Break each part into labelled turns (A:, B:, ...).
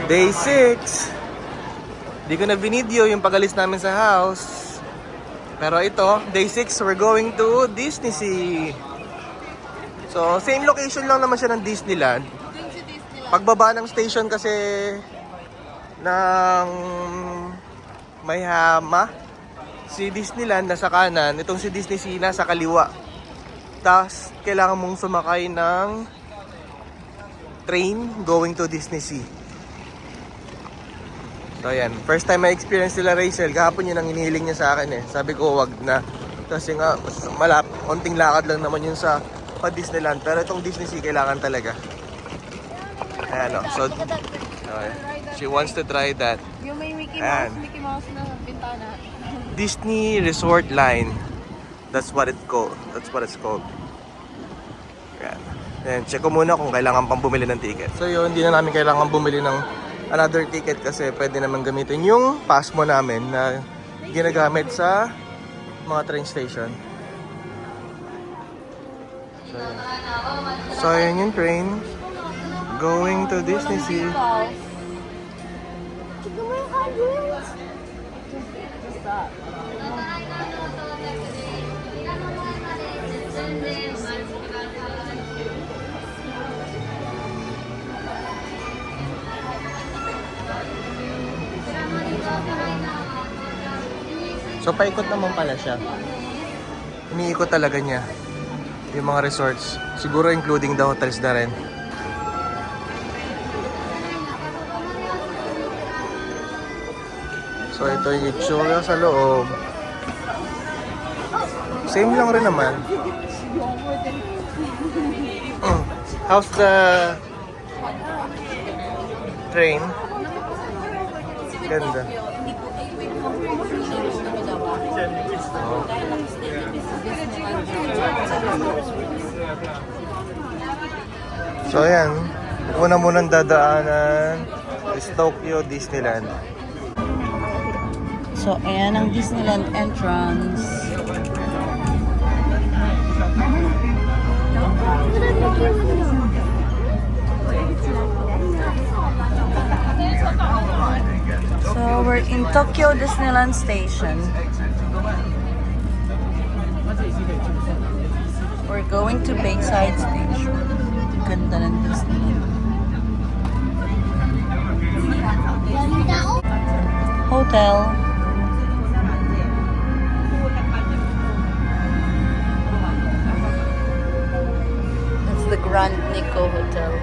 A: Day 6. Di ko na binidyo yung pag-alis namin sa house. Pero ito, day 6, we're going to Disney Sea. So, same location lang naman siya ng Disneyland. Pagbaba ng station kasi ng Mayhama, si Disneyland nasa kanan, itong si Disney Sea nasa kaliwa. Tapos, kailangan mong sumakay ng train going to Disney Sea. So ayan, first time ma-experience nila Rachel, kahapon yun ang hinihiling niya sa akin eh. Sabi ko wag na, kasi nga konting lakad lang naman yun sa Disneyland. Pero itong Disney Sea kailangan talaga. Ayan o, so okay. She wants to try that.
B: Yung may Mickey Mouse na bintana.
A: Disney Resort Line. That's what it's called. Ayan. Then check ko muna kung kailangan pang bumili ng ticket. So yun, hindi na namin kailangan bumili ng another ticket kasi pwede naman gamitin yung Pasmo namin na ginagamit sa mga train station. So yun yung train going to Disney Sea. So paikot naman pala siya. Umiikot talaga niya yung mga resorts. Siguro including the hotels na rin. So ito yung itsura sa loob. Same lang rin naman. How's the train? Ganda. So ayan, una munang dadaanan is Tokyo Disneyland.
B: So ayan ang Disneyland entrance. So we're in Tokyo Disneyland Station. We're going to Bayside Station. Ganda ng Disneyland. Hotel. That's the Grand Nico Hotel.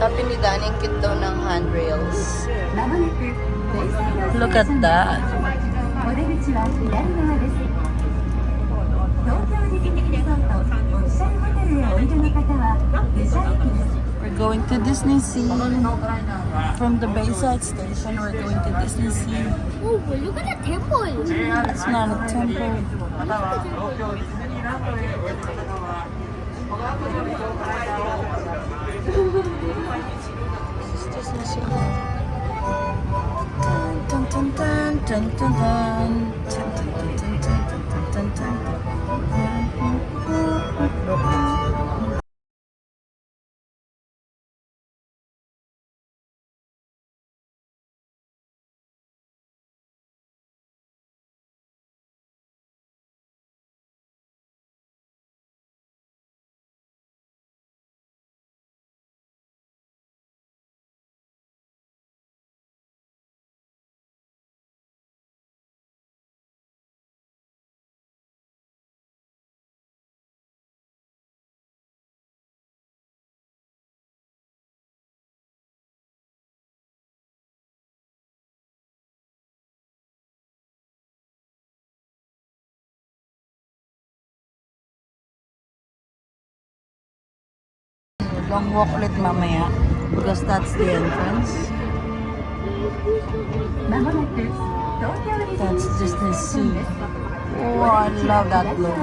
B: Sabi ni Danny, ang cute daw ng handrails. Look at that. We're going to Disney Sea. From the Bayside Station, we're going to Disney Sea.
C: Oh, look at the temple.
B: It's not a temple. Dun, dun, dun, dun, dun, dun. Dun, dun, dun, dun, dun, dun, dun, dun. Long walk ulit mamaya because that's the entrance. That's Disney Sea. Oh, I love that look.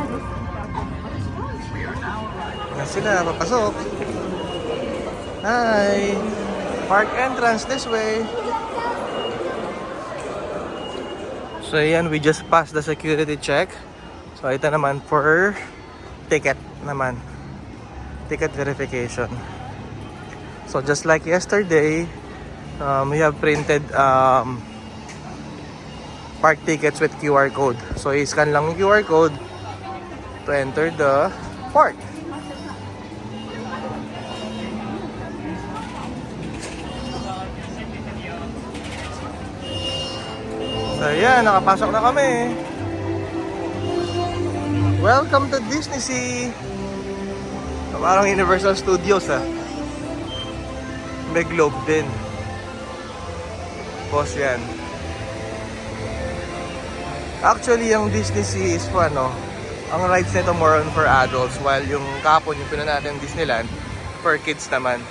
A: Yan sila, papasok. Hi! Park entrance this way. So yan, we just passed the security check. So ito naman for ticket naman. Ticket verification. So just like yesterday, we have printed park tickets with QR code. So i-scan lang yung QR code to enter the park. So yan, nakapasok na kami. Welcome to Disney Sea. Parang Universal Studios May globe din. Boss yan. Actually, yung Disney Sea is for ang rides nito more on for adults, while yung kapon, yung pinuna natin Disneyland, for kids naman.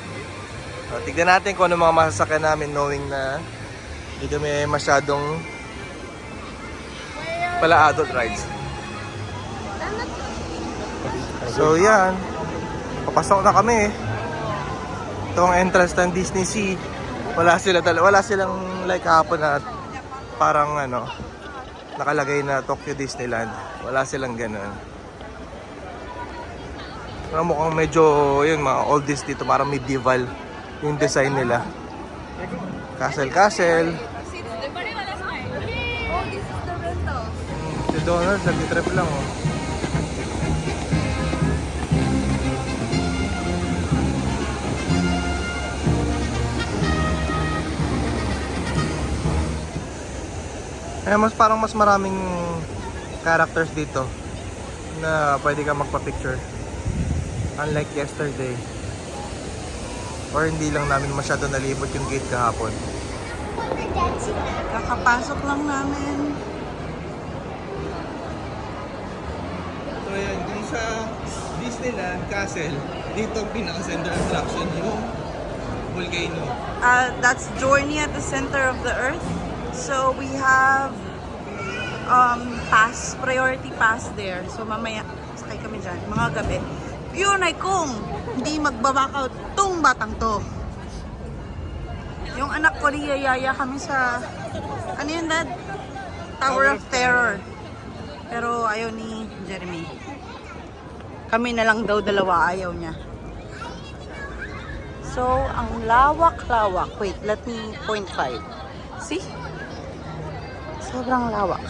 A: So, tignan natin kung ano mga masasakyan namin, knowing na hindi kami masyadong pala adult rides. So yan, papasok na kami. Ito ang entrance ng Disney Sea. Wala silang like hapon na parang nakalagay na Tokyo Disneyland. Wala silang ganun. Pero mukhang medyo yun, mga oldies dito, parang medieval yung design nila. Castle. Si Donald, nag-trip lang mas maraming characters dito na pwede ka magpa-picture. Unlike yesterday. Or hindi lang namin masyado nalibot yung gate kahapon.
B: Kakapasok lang namin.
A: So yan, dun sa Disneyland Castle, dito ang pinaka-center attraction yung volcano.
B: That's Journey at the Center of the Earth. So we have priority pass there. So mamaya sakay kami dyan, mga gabi. Yun ay kung hindi magbabakaw tong batang to. Yung anak ko niyayaya kami sa ano yun, Dad? Tower of Terror. Pero ayaw ni Jeremy. Kami na lang daw dalawa, ayaw niya. So, ang lawak-lawak. Wait, let me 0.5. See? Sobrang lawak.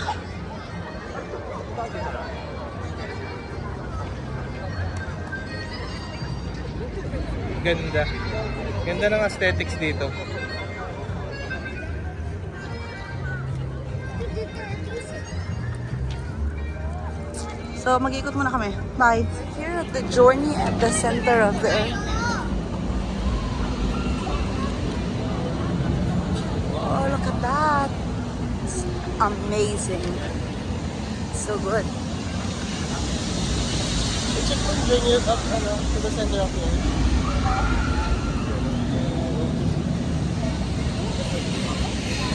A: Ganda. Ganda ng aesthetics dito.
B: So, mag-ikot muna kami. Bye. Here at the Journey at the Center of the Earth. Oh, look at that. It's amazing. So good.
A: Check yung journey up to the center of the earth.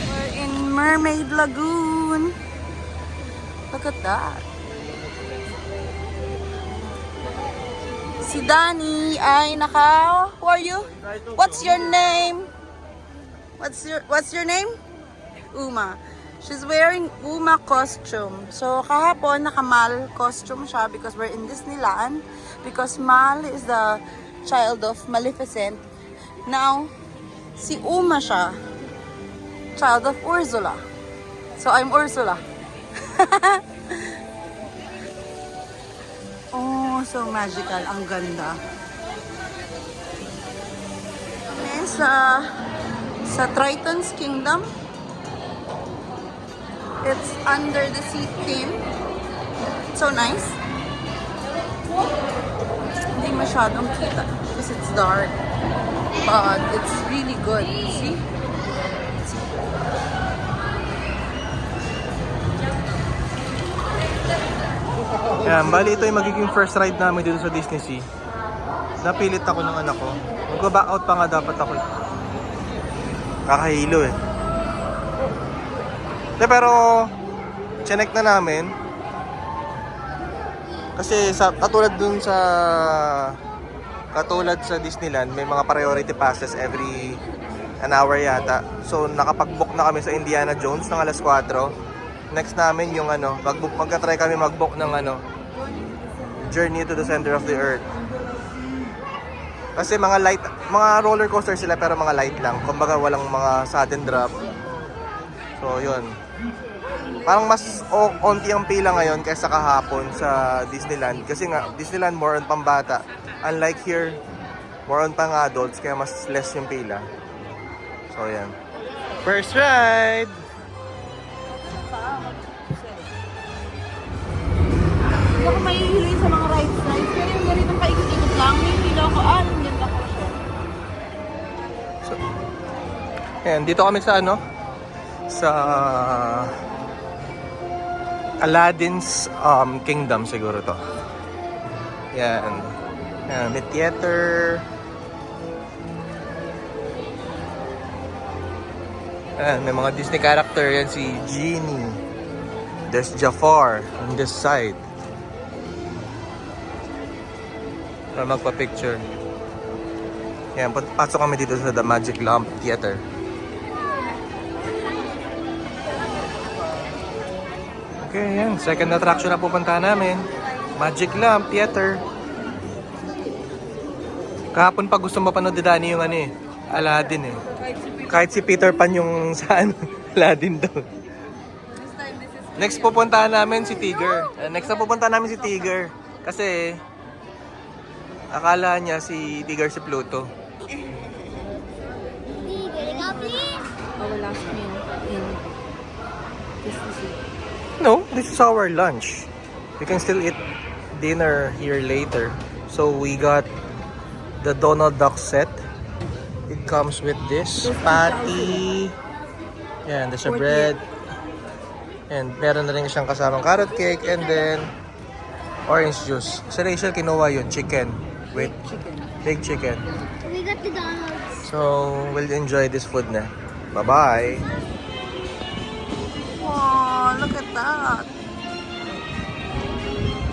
B: We're in Mermaid Lagoon. Look at that. Si Danny ay who are you? What's your name? What's your name? Uma. She's wearing Uma costume. So kahapon naka-Mal costume siya because we're in Disneyland. Because Mal is the child of Maleficent. Now, si Uma siya, child of Ursula. So I'm Ursula. Oh, so magical. Ang ganda. Kami sa Triton's Kingdom. It's under the sea theme. So nice. Hindi masyadong kita because it's dark. But it's really good. See?
A: Ayan, bali ito yung magiging first ride namin dito sa Disney Sea. Napilit ako ng anak ko. Mag-back out pa nga dapat ako. Kakahilo pero chinek na namin. Kasi katulad sa Disneyland, may mga priority passes every an hour yata. So nakapag-book na kami sa Indiana Jones ng alas 4. Next namin yung magka-try kami mag-book ng Journey to the Center of the Earth. Kasi mga roller coaster sila pero mga light lang. Kumbaga walang mga sudden drop. So, yun. Parang mas onti ang pila ngayon kaysa kahapon sa Disneyland. Kasi nga, Disneyland more on pambata. Unlike here, more on pang adults, kaya mas less yung pila. So, yan. First ride!
B: Hindi ako mahihilig sa mga rides. Pero yung ganitong paikot-ikot lang, hindi ako, nandiyan ako siya.
A: So, ayan, dito kami sa ano? Sa Aladdin's Kingdom siguro to. Yan. Yan, may theater. Ayan, may mga Disney character. Yan si Genie. There's Jafar on this side. Para magpa-picture. Yan, pasok kami dito sa The Magic Lamp Theater. Okay, yan. Second attraction na pupunta namin. Magic Lamp Theater. Kahapon pa gusto mapanood ni Dani yung ano eh, Aladdin eh. Kahit si Peter Pan yung saan, Aladdin daw. Next pupuntahan namin si Tigger. Next na pupuntahan namin si Tigger. Kasi akala niya si Tigger si Pluto.
B: Our last meal in Disney.
A: No, this is our lunch. We can still eat dinner here later. So we got the Donald Duck set. It comes with this patty. Yan, there's a bread. And meron na rin siyang kasamang carrot cake and then orange juice. Sa Rachel, kinuha yun, chicken. With big chicken.
C: We got the Donald's.
A: So, we'll enjoy this food na. Bye-bye.
B: Wow, look at that.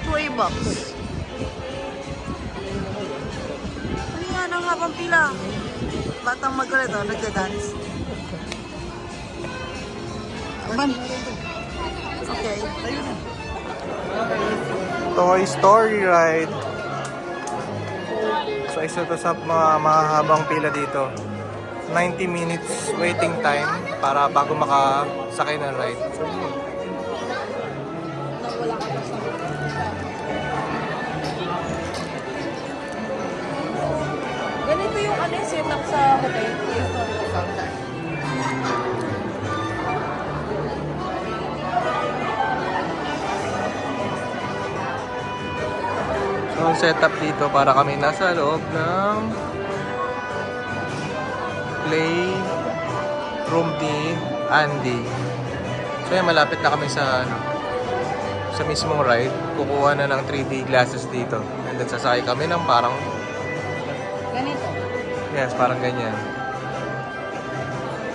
B: $2. Ano yan ang habang pila? Batang magalit oh, nagda-dance. Okay.
A: Toy Story ride. So, isa to sa mga mahabang pila dito. 90 minutes waiting time para bago makasakay ng ride.
B: Ganito yung ano setup sa hotel.
A: So, setup dito para kami nasa loob ng playroom ni Andy. So, yan, malapit na kami sa mismong ride. Kukuha na ng 3D glasses dito. And then, sasakay kami ng parang...
B: Ganito.
A: Yes, parang ganyan.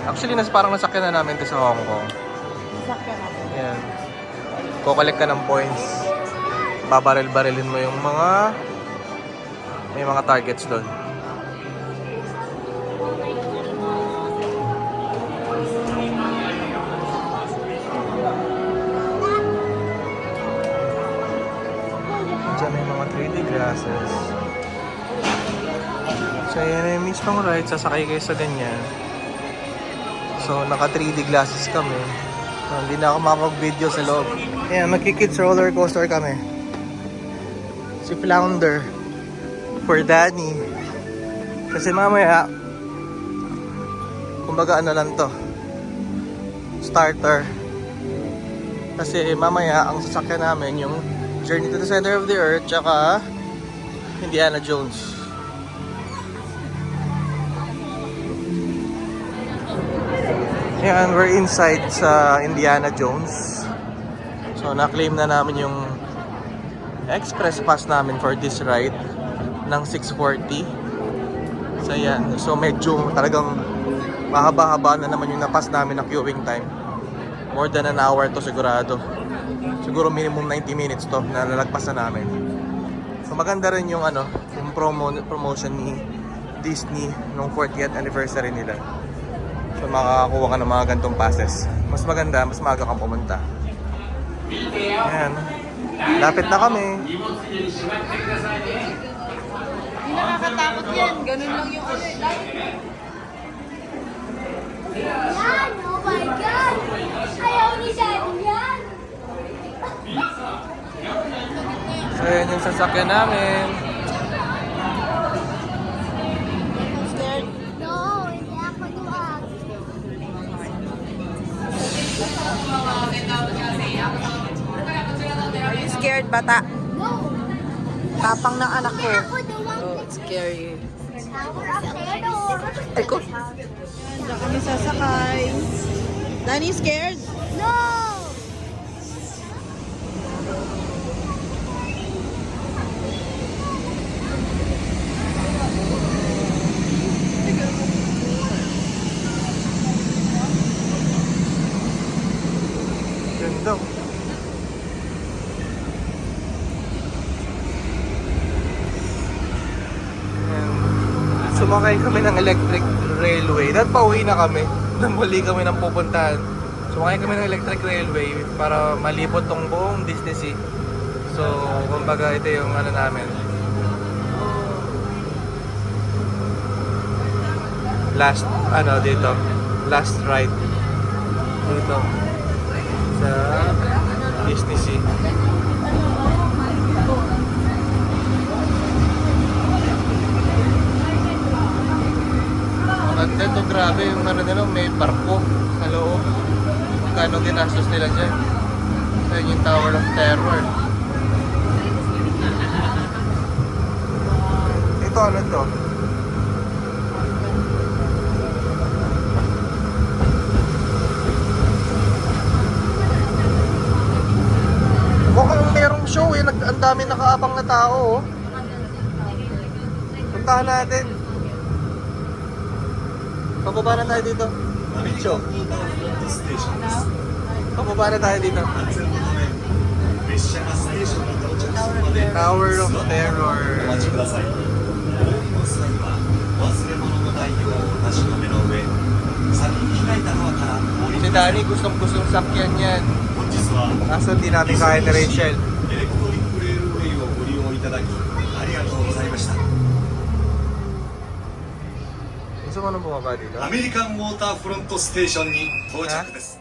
A: Actually, parang nasakyan na namin ito sa Hong Kong.
B: Sakyan ako.
A: Yan. Kukolek ka ng points. Babaril-barilin mo yung mga... May mga targets doon. Diyan may mga 3D glasses. So yan yung mismong ride, sasakay kayo sa ganyan. So naka 3D glasses kami. So, hindi na ako makapag-video sa loob. Ayan, magki-kids roller coaster kami. Si Flounder for Danny. Kasi mamaya, kumbaga ano lang to, starter. Kasi mamaya, ang sasakyan namin yung Journey to the Center of the Earth, tsaka Indiana Jones. Ayan, we're inside sa Indiana Jones. So, na-claim na namin yung express pass namin for this ride ng 6:40. So, ayan. So, medyo talagang mahaba-haba na naman yung na-pass namin na queuing time. More than an hour to sigurado. Siguro minimum 90 minutes to na nalagpas na namin. So, maganda rin yung ano, yung promotion ni Disney nung 40th anniversary nila. So makakakuha ka ng mga gantong passes. Mas maganda, mas maaga kang pumunta. Ayan. Lapit na kami.
B: nakakatakot yan. Ganun lang yung ano.
C: Yan! Oh my God! Ayaw ni Daddy yan!
A: So yan yung sasakyan namin.
B: Scared?
C: No, hindi ako duwag.
B: Are you scared, bata?
C: No!
B: Tapang ng anak ko.
C: Hindi ako duwag.
B: Oh, it's scary.
C: Tower of Terror!
B: Ay ko. Diyan kami sasakay. Danny, scared?
C: No!
A: Ganda. Ayan. Sumakay kami ng electric railway. Dahil pauwi na kami. Muli kami ng pupuntahan. Sumakay kami ng electric railway para malibot tong buong Disney Sea. So, kumbaga ito yung ano namin. Last, ano dito. Last ride. Dito. Sa Disney Sea. At ito grabe yung ano nila, may barko sa loob. Magkano ginastos nila dyan. So yun yung Tower of Terror. Ito ano to? Mukhang merong show eh. Ang dami nakaabang na tao oh. Puntahan natin. Pababa na tayo dito. Show. Pababa na tayo dito. Tower of Terror. Si Danny gustong sakyan yan. Kaso hindi natin kaya ni Rachel. Gusto mo nang bumaba dito?
D: アメリカンウォーターフロントステーションに到着です。